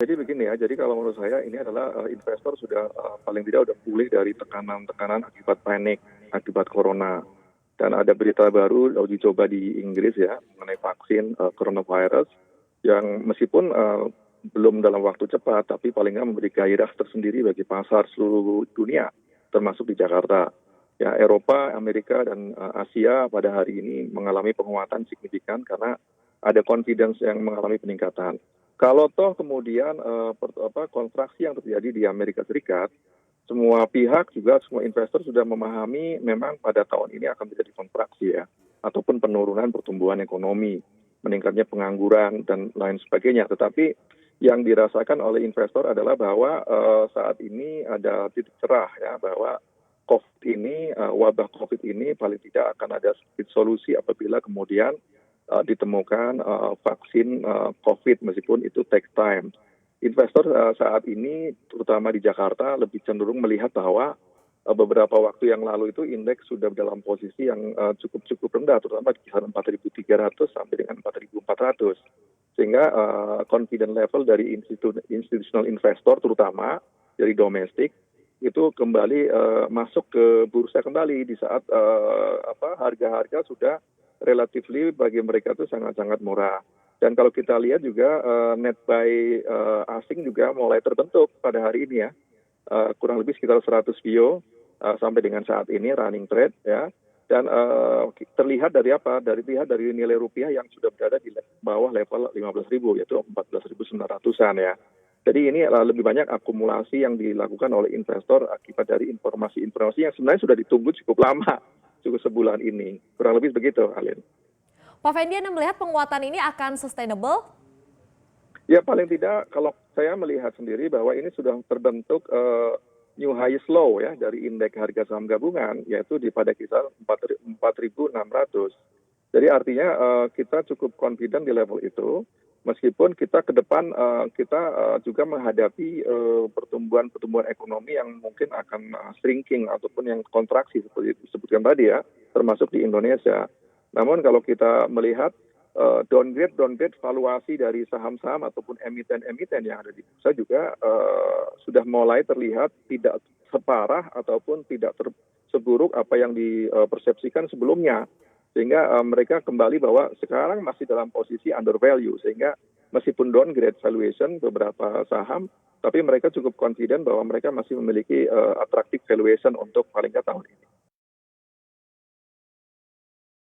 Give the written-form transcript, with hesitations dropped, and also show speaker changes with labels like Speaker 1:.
Speaker 1: Jadi begini ya, jadi kalau menurut saya ini adalah investor sudah paling tidak sudah pulih dari tekanan-tekanan akibat panik, akibat corona. Dan ada berita baru uji coba di Inggris ya mengenai vaksin coronavirus yang meskipun belum dalam waktu cepat, tapi paling nggak memberi gairah tersendiri bagi pasar seluruh dunia, termasuk di Jakarta. Ya, Eropa, Amerika, dan Asia pada hari ini mengalami penguatan signifikan karena ada confidence yang mengalami peningkatan. Kalau toh kemudian kontraksi yang terjadi di Amerika Serikat, semua pihak juga semua investor sudah memahami memang pada tahun ini akan terjadi kontraksi ya, ataupun penurunan pertumbuhan ekonomi, meningkatnya pengangguran dan lain sebagainya. Tetapi yang dirasakan oleh investor adalah bahwa saat ini ada titik cerah ya bahwa wabah COVID ini paling tidak akan ada solusi apabila kemudian ditemukan vaksin COVID meskipun itu take time. Investor saat ini terutama di Jakarta lebih cenderung melihat bahwa beberapa waktu yang lalu itu indeks sudah dalam posisi yang cukup rendah terutama di kisaran 4.300 sampai dengan 4.400. Sehingga confident level dari institutional investor terutama dari domestik itu kembali masuk ke bursa kembali di saat harga-harga sudah relatively bagi mereka itu sangat-sangat murah. Dan kalau kita lihat juga net buy asing juga mulai terbentuk pada hari ini ya. Kurang lebih sekitar 100 bio sampai dengan saat ini running trade ya. Dan terlihat dari apa? Dari nilai rupiah yang sudah berada di bawah level 15.000 yaitu 14.900-an ya. Jadi ini lebih banyak akumulasi yang dilakukan oleh investor akibat dari informasi-informasi yang sebenarnya sudah ditunggu cukup lama. Cukup sebulan ini. Kurang lebih begitu, Alin.
Speaker 2: Pak Fendi, Anda melihat penguatan ini akan sustainable?
Speaker 1: Ya paling tidak kalau saya melihat sendiri bahwa ini sudah terbentuk new highest low ya dari indeks harga saham gabungan yaitu pada kisar 4.600. Jadi artinya kita cukup confident di level itu meskipun kita ke depan kita juga menghadapi pertumbuhan ekonomi yang mungkin akan shrinking ataupun yang kontraksi seperti disebutkan tadi ya, termasuk di Indonesia. Namun kalau kita melihat downgrade valuasi dari saham-saham ataupun emiten-emiten yang ada di bursa juga sudah mulai terlihat tidak separah ataupun tidak seburuk apa yang dipersepsikan sebelumnya. Sehingga mereka kembali bahwa sekarang masih dalam posisi under value. Sehingga meskipun downgrade valuation beberapa saham, tapi mereka cukup confident bahwa mereka masih memiliki attractive valuation untuk paling nggak tahun ini.